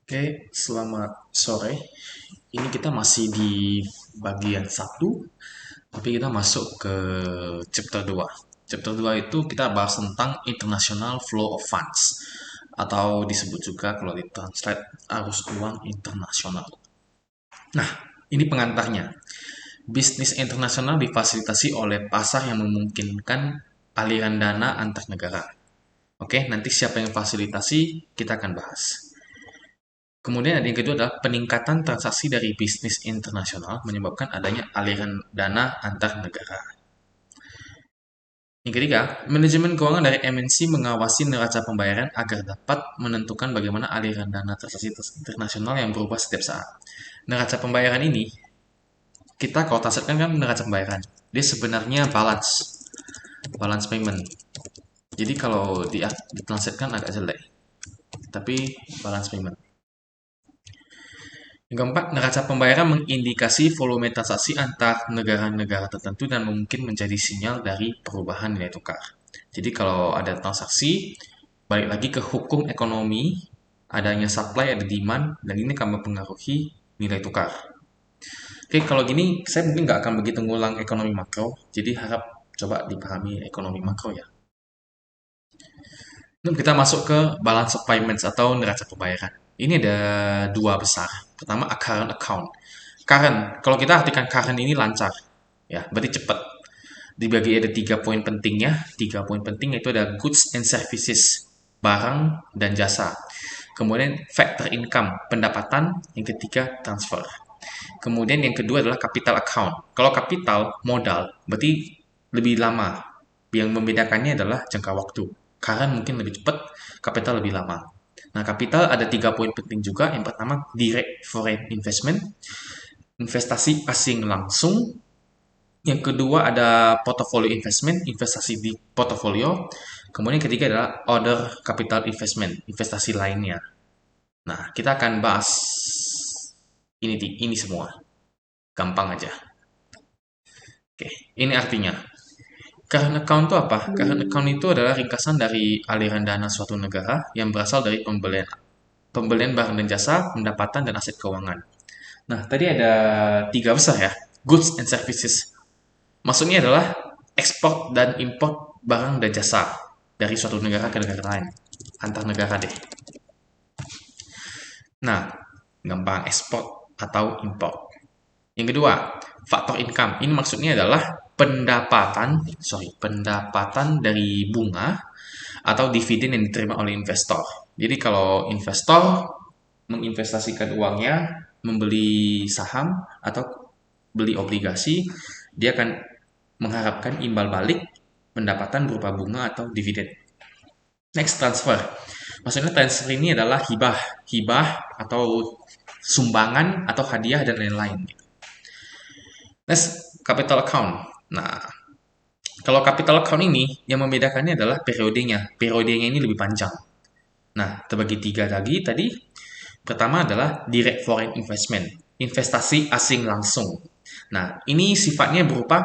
Oke, selamat sore. Ini kita masih di bagian satu, tapi kita masuk ke chapter 2. Chapter 2 itu kita bahas tentang International Flow of Funds, atau disebut juga kalau ditranslate arus uang internasional. Nah, ini pengantarnya. Bisnis internasional difasilitasi oleh pasar yang memungkinkan aliran dana antar negara. Oke, nanti siapa yang fasilitasi kita akan bahas. Kemudian ada yang kedua adalah peningkatan transaksi dari bisnis internasional menyebabkan adanya aliran dana antar negara. Yang ketiga, manajemen keuangan dari MNC mengawasi neraca pembayaran agar dapat menentukan bagaimana aliran dana transaksi internasional yang berubah setiap saat. Neraca pembayaran ini, kita kalau transaksikan kan neraca pembayaran. Dia sebenarnya balance payment. Jadi kalau ditransaksikan agak jelek, tapi balance payment. Yang keempat, neraca pembayaran mengindikasi volume transaksi antar negara-negara tertentu dan mungkin menjadi sinyal dari perubahan nilai tukar. Jadi kalau ada transaksi, balik lagi ke hukum ekonomi, adanya supply, ada demand, dan ini akan mempengaruhi nilai tukar. Oke, kalau gini saya mungkin nggak akan begitu ngulang ekonomi makro, jadi harap coba dipahami ekonomi makro ya. Lalu kita masuk ke balance of payments atau neraca pembayaran. Ini ada dua besar. Pertama, current account. Current, kalau kita artikan current ini lancar, ya, berarti cepat. Dibagi ada 3 poin pentingnya. 3 poin penting itu ada goods and services, barang dan jasa. Kemudian factor income, pendapatan. Yang ketiga, transfer. Kemudian yang kedua adalah capital account. Kalau capital, modal, berarti lebih lama. Yang membedakannya adalah jangka waktu. Current mungkin lebih cepat, capital lebih lama. Nah, capital ada 3 poin penting juga. Yang pertama, direct foreign investment, investasi asing langsung. Yang kedua ada portfolio investment, investasi di portfolio. Kemudian yang ketiga adalah other capital investment, investasi lainnya. Nah, kita akan bahas ini semua. Gampang aja. Oke, ini artinya. Current account itu apa? Current account itu adalah ringkasan dari aliran dana suatu negara yang berasal dari pembelian barang dan jasa, pendapatan, dan aset keuangan. Nah, tadi ada tiga besar ya, goods and services. Maksudnya adalah ekspor dan import barang dan jasa dari suatu negara ke negara lain, antar negara deh. Nah, gampang ekspor atau import. Yang kedua, faktor income. Ini maksudnya adalah pendapatan dari bunga atau dividen yang diterima oleh investor. Jadi kalau investor menginvestasikan uangnya, membeli saham atau beli obligasi, dia akan mengharapkan imbal balik pendapatan berupa bunga atau dividen. Next, transfer. Maksudnya transfer ini adalah hibah atau sumbangan atau hadiah dan lain-lain. Next, capital account. Nah, kalau capital account ini yang membedakannya adalah periodenya. Periodenya ini lebih panjang. Nah, terbagi tiga lagi tadi. Pertama adalah direct foreign investment, investasi asing langsung. Nah, ini sifatnya berupa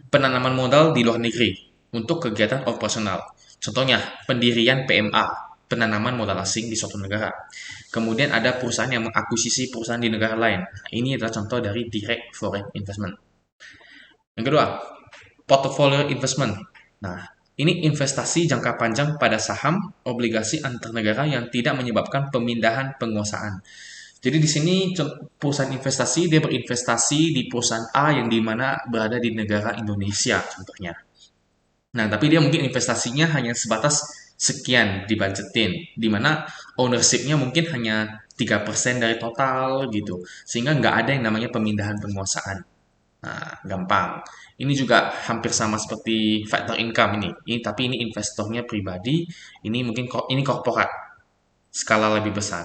penanaman modal di luar negeri untuk kegiatan operasional. Contohnya, pendirian PMA, penanaman modal asing di suatu negara. Kemudian ada perusahaan yang mengakuisisi perusahaan di negara lain. Ini adalah contoh dari direct foreign investment. Yang kedua, portfolio investment. Nah, ini investasi jangka panjang pada saham, obligasi antar negara yang tidak menyebabkan pemindahan penguasaan. Jadi di sini perusahaan investasi dia berinvestasi di perusahaan A yang dimana berada di negara Indonesia contohnya. Nah, tapi dia mungkin investasinya hanya sebatas sekian dibudgetin, di mana ownership-nya mungkin hanya 3% dari total gitu. Sehingga nggak ada yang namanya pemindahan penguasaan. Nah, gampang. Ini juga hampir sama seperti factor income ini. Tapi ini investornya pribadi, ini mungkin ini korporat, skala lebih besar.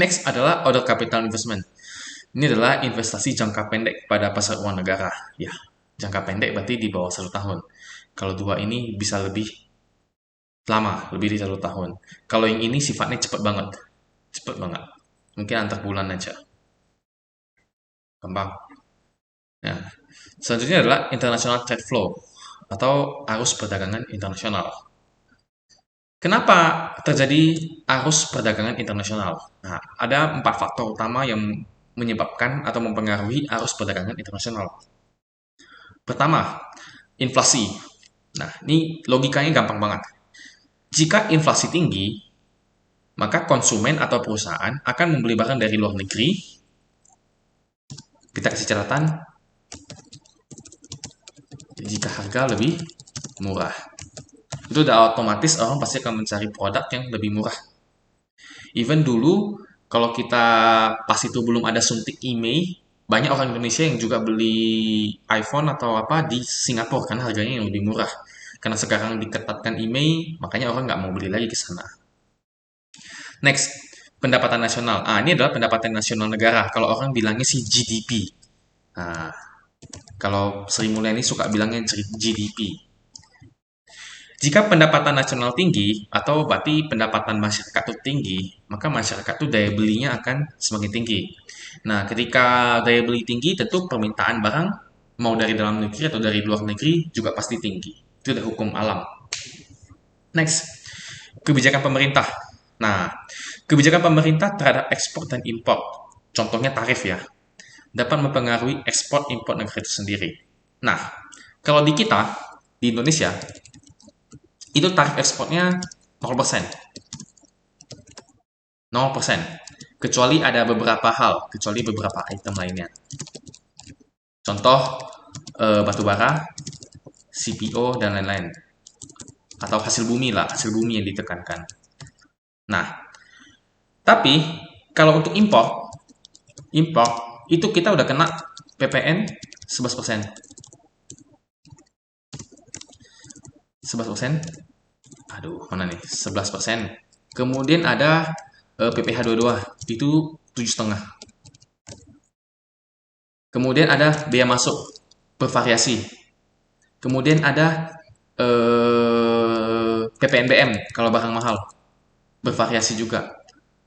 Next adalah other capital investment. Ini adalah investasi jangka pendek pada pasar uang negara. Ya, jangka pendek berarti di bawah 1 tahun. Kalau dua ini bisa lebih lama, lebih dari 1 tahun. Kalau yang ini sifatnya cepat banget, cepat banget. Mungkin antar bulan aja, gampang. Nah, selanjutnya adalah international trade flow atau arus perdagangan internasional. Kenapa terjadi arus perdagangan internasional? Nah, ada 4 faktor utama yang menyebabkan atau mempengaruhi arus perdagangan internasional. Pertama, inflasi. Nah, ini logikanya gampang banget. Jika inflasi tinggi, maka konsumen atau perusahaan akan membeli barang dari luar negeri. Kita kasih catatan, jika harga lebih murah. Itu udah otomatis orang pasti akan mencari produk yang lebih murah. Even dulu, kalau kita pas itu belum ada suntik IMEI, banyak orang Indonesia yang juga beli iPhone atau apa di Singapura karena harganya yang lebih murah. Karena sekarang diketatkan IMEI, makanya orang nggak mau beli lagi ke sana. Next, pendapatan nasional. Ini adalah pendapatan nasional negara. Kalau orang bilangnya sih GDP. Nah, kalau Sri Mulyani suka bilangnya GDP. Jika pendapatan nasional tinggi, atau berarti pendapatan masyarakat itu tinggi, maka masyarakat itu daya belinya akan semakin tinggi. Nah, ketika daya beli tinggi, tentu permintaan barang, mau dari dalam negeri atau dari luar negeri, juga pasti tinggi. Itu udah hukum alam. Next, kebijakan pemerintah. Nah, kebijakan pemerintah terhadap ekspor dan impor, contohnya tarif ya, dapat mempengaruhi ekspor impor negara itu sendiri. Nah, kalau di kita, di Indonesia, itu tarif ekspornya 0%. 0%. Kecuali ada beberapa hal, kecuali beberapa item lainnya. Contoh, batu bara, CPO, dan lain-lain. Atau hasil bumi lah, hasil bumi yang ditekankan. Nah, tapi kalau untuk impor, itu kita udah kena PPN 11%. 11%. Aduh, mana nih? 11%. Kemudian ada PPh 22, itu 7,5. Kemudian ada biaya masuk bervariasi. Kemudian ada PPNBM kalau barang mahal, bervariasi juga.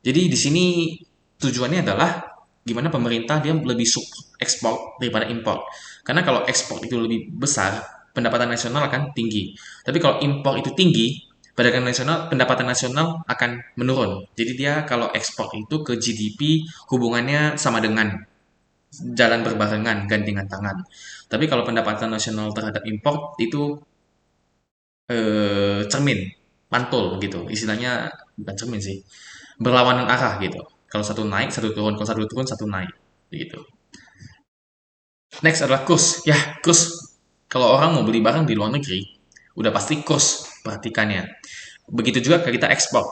Jadi di sini tujuannya adalah gimana pemerintah dia lebih ekspor daripada impor. Karena kalau ekspor itu lebih besar, pendapatan nasional akan tinggi. Tapi kalau impor itu tinggi, pendapatan nasional akan menurun. Jadi dia kalau ekspor itu ke GDP hubungannya sama dengan jalan berbarengan, gandengan tangan. Tapi kalau pendapatan nasional terhadap impor itu cermin, mantul gitu. Istilahnya bukan cermin sih, berlawanan arah gitu. Kalau satu naik, satu turun. Kalau satu turun, satu naik. Gitu. Next adalah kurs. Ya, kurs. Kalau orang mau beli barang di luar negeri, udah pasti kurs. Perhatikannya. Begitu juga kalau kita ekspor.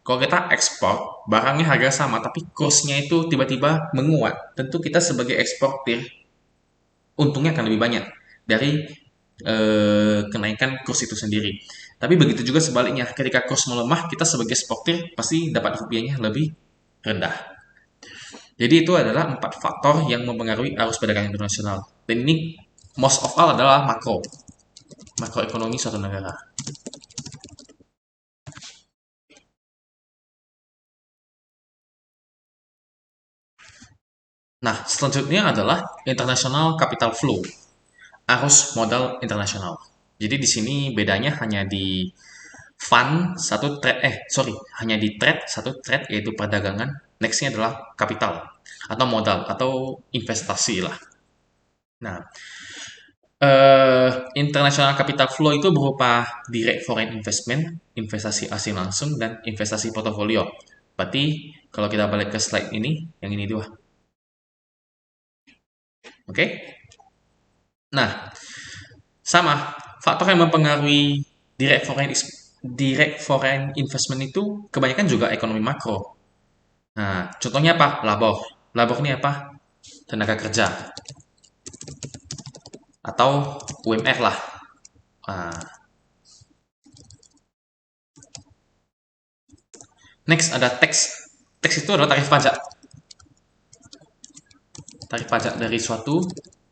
Kalau kita ekspor, barangnya harga sama, tapi kursnya itu tiba-tiba menguat. Tentu kita sebagai eksportir, untungnya akan lebih banyak dari kenaikan kurs itu sendiri. Tapi begitu juga sebaliknya, ketika kurs melemah, kita sebagai eksportir pasti dapat rupiahnya lebih rendah. Jadi itu adalah 4 faktor yang mempengaruhi arus perdagangan internasional. Dan ini most of all adalah makroekonomi suatu negara. Nah, selanjutnya adalah international capital flow, arus modal internasional. Jadi di sini bedanya hanya di hanya di trade satu trade yaitu perdagangan. Nextnya adalah kapital atau modal atau investasi lah. Nah, international capital flow itu berupa direct foreign investment, investasi asing langsung, dan investasi portofolio. Berarti kalau kita balik ke slide ini, yang ini dua. Oke? Nah, sama faktor yang mempengaruhi direct foreign investment itu kebanyakan juga ekonomi makro. Nah, contohnya apa? Labor. Labor ini apa? Tenaga kerja atau UMR lah. Nah, next ada tax. Tax itu adalah tarif pajak. Tarif pajak dari suatu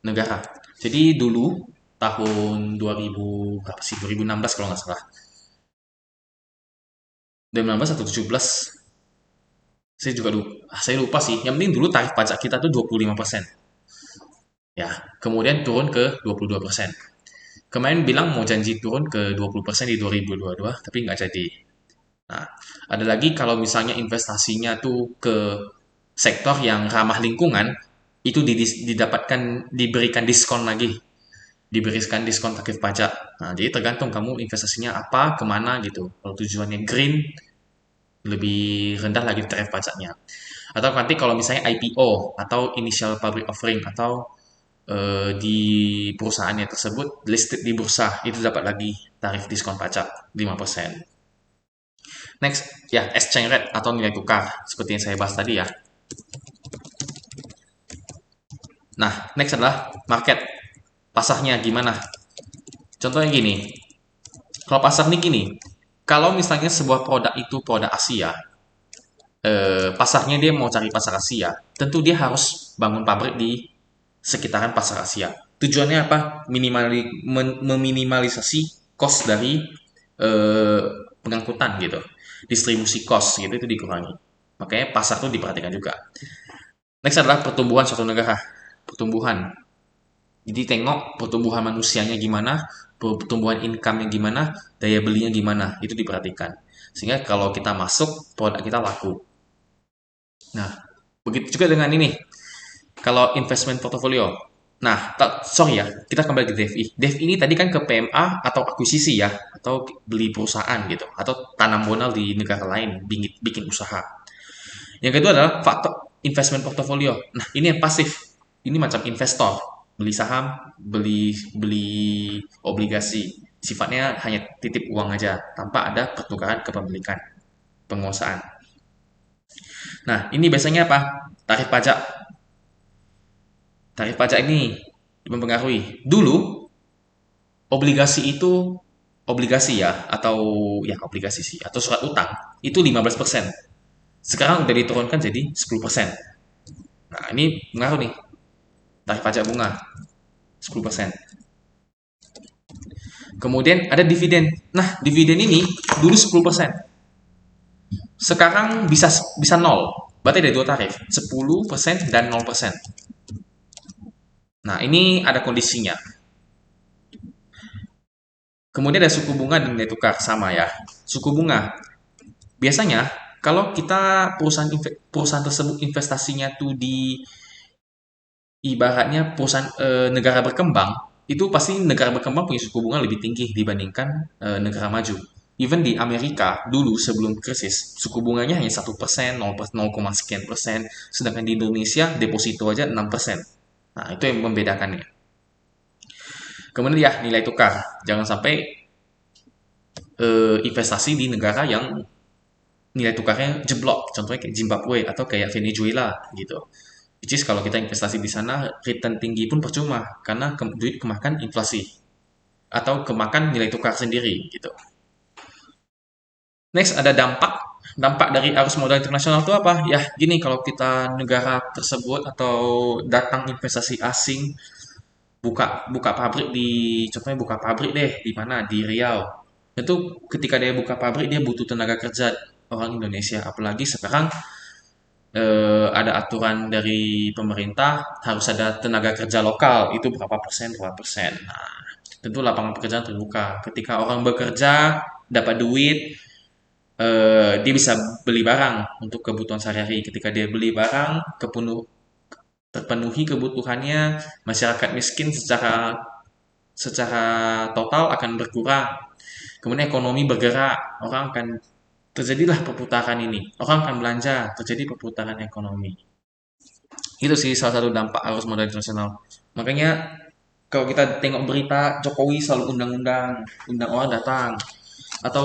negara. Jadi dulu tahun 2000 berapa sih? 2016 kalau nggak salah. 2016 atau 17, saya lupa sih. Yang penting dulu tarif pajak kita tuh 25%. Ya, kemudian turun ke 22%. Kemarin bilang mau janji turun ke 20% di 2022, tapi nggak jadi. Nah, ada lagi kalau misalnya investasinya tuh ke sektor yang ramah lingkungan, itu diberikan diskon lagi, diberikan diskon tarif pajak. Nah, jadi tergantung kamu investasinya apa, kemana gitu. Kalau tujuannya green, lebih rendah lagi tarif pajaknya. Atau nanti kalau misalnya IPO atau initial public offering atau di perusahaannya tersebut listed di bursa, itu dapat lagi tarif diskon pajak 5%. Next, ya exchange rate atau nilai tukar seperti yang saya bahas tadi ya. Nah, next adalah market. Pasarnya gimana? Contohnya gini, kalau pasar nih gini, kalau misalnya sebuah produk itu produk Asia, pasarnya dia mau cari pasar Asia, tentu dia harus bangun pabrik di sekitaran pasar Asia. Tujuannya apa? Meminimalisasi cost dari eh, pengangkutan gitu, distribusi cost gitu itu dikurangi. Makanya pasar itu diperhatikan juga. Next adalah pertumbuhan suatu negara. Pertumbuhan. Jadi tengok pertumbuhan manusianya gimana, pertumbuhan income-nya gimana, daya belinya gimana, itu diperhatikan. Sehingga kalau kita masuk, produk kita laku. Nah, begitu juga dengan ini. Kalau investment portfolio. Nah, sorry ya, kita kembali ke DFI. DFI ini tadi kan ke PMA atau akuisisi ya, atau beli perusahaan gitu, atau tanam modal di negara lain, bikin usaha. Yang kedua adalah faktor investment portfolio. Nah, ini yang pasif. Ini macam investor, beli saham, beli beli obligasi. Sifatnya hanya titip uang aja, tanpa ada pertukaran kepemilikan, penguasaan. Nah, ini biasanya apa? Tarif pajak. Tarif pajak ini mempengaruhi. Dulu obligasi itu obligasi ya atau ya obligasi sih atau surat utang itu 15%. Sekarang udah diturunkan jadi 10%. Nah, ini pengaruh nih tarif pajak bunga 10%. Kemudian ada dividen. Nah, dividen ini dulu 10%. Sekarang bisa bisa nol. Berarti ada dua tarif, 10% dan 0%. Nah, ini ada kondisinya. Kemudian ada suku bunga dan nilai tukar sama ya. Suku bunga. Biasanya kalau kita perusahaan tersebut investasinya tuh di ibaratnya perusahaan negara berkembang, itu pasti negara berkembang punya suku bunga lebih tinggi dibandingkan negara maju. Even di Amerika dulu sebelum krisis suku bunganya hanya 1%, 0, sekian persen, sedangkan di Indonesia deposito aja 6%. Nah, itu yang membedakannya. Kemudian ya nilai tukar, jangan sampai investasi di negara yang nilai tukarnya jeblok, contohnya kayak Zimbabwe atau kayak Venezuela gitu. Which is kalau kita investasi di sana return tinggi pun percuma karena duit kemakan inflasi atau kemakan nilai tukar sendiri gitu. Next ada dampak. Dampak dari arus modal internasional itu apa? Ya gini kalau kita negara tersebut atau datang investasi asing buka buka pabrik di contohnya buka pabrik deh di mana di Riau. Itu ketika dia buka pabrik dia butuh tenaga kerja orang Indonesia apalagi sekarang ada aturan dari pemerintah harus ada tenaga kerja lokal itu berapa persen. Nah, tentu lapangan pekerjaan terbuka. Ketika orang bekerja dapat duit, dia bisa beli barang untuk kebutuhan sehari-hari. Ketika dia beli barang, terpenuhi kebutuhannya, masyarakat miskin secara secara total akan berkurang. Kemudian ekonomi bergerak, orang akan terjadilah perputaran ini. Orang akan belanja, terjadi perputaran ekonomi. Itu sih salah satu dampak arus modal internasional. Makanya kalau kita tengok berita Jokowi selalu undang orang datang atau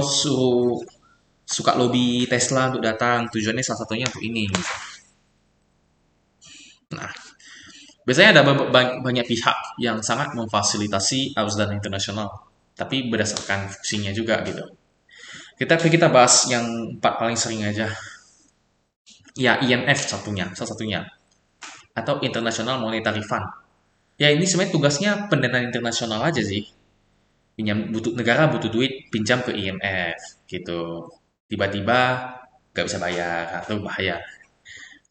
suka lobby Tesla untuk datang. Tujuannya salah satunya untuk ini. Nah, biasanya ada banyak pihak yang sangat memfasilitasi arus dana internasional, tapi berdasarkan fungsinya juga gitu. Kita bahas yang empat paling sering aja. Ya, IMF salah satunya, atau International Monetary Fund. Ya ini sebenarnya tugasnya pendanaan internasional aja sih. Negara butuh duit pinjam ke IMF gitu. Tiba-tiba nggak bisa bayar atau bahaya.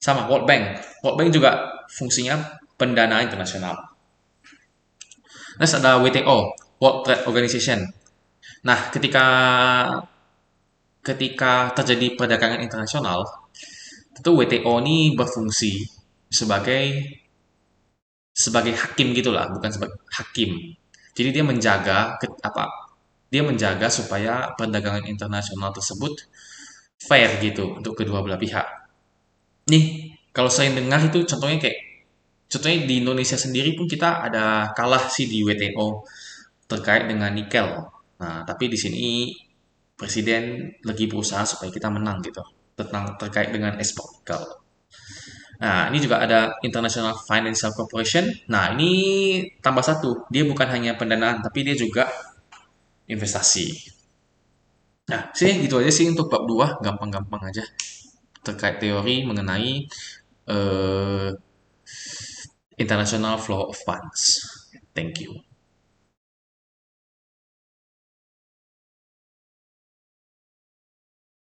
Sama World Bank. World Bank juga fungsinya pendanaan internasional. Next ada WTO, World Trade Organization. Nah, ketika ketika terjadi perdagangan internasional, itu WTO ini berfungsi sebagai sebagai hakim gitulah, bukan sebagai hakim. Jadi dia menjaga apa? Dia menjaga supaya perdagangan internasional tersebut fair gitu untuk kedua belah pihak. Nih, kalau saya dengar itu contohnya di Indonesia sendiri pun kita ada kalah sih di WTO terkait dengan nikel. Nah, tapi di sini presiden lagi berusaha supaya kita menang gitu tentang terkait dengan ekspor nikel. Nah, ini juga ada International Financial Corporation. Nah, ini tambah satu, dia bukan hanya pendanaan, tapi dia juga investasi. Nah, sih gitu aja sih untuk bab 2, gampang-gampang aja terkait teori mengenai eh, International Flow of Funds. Thank you.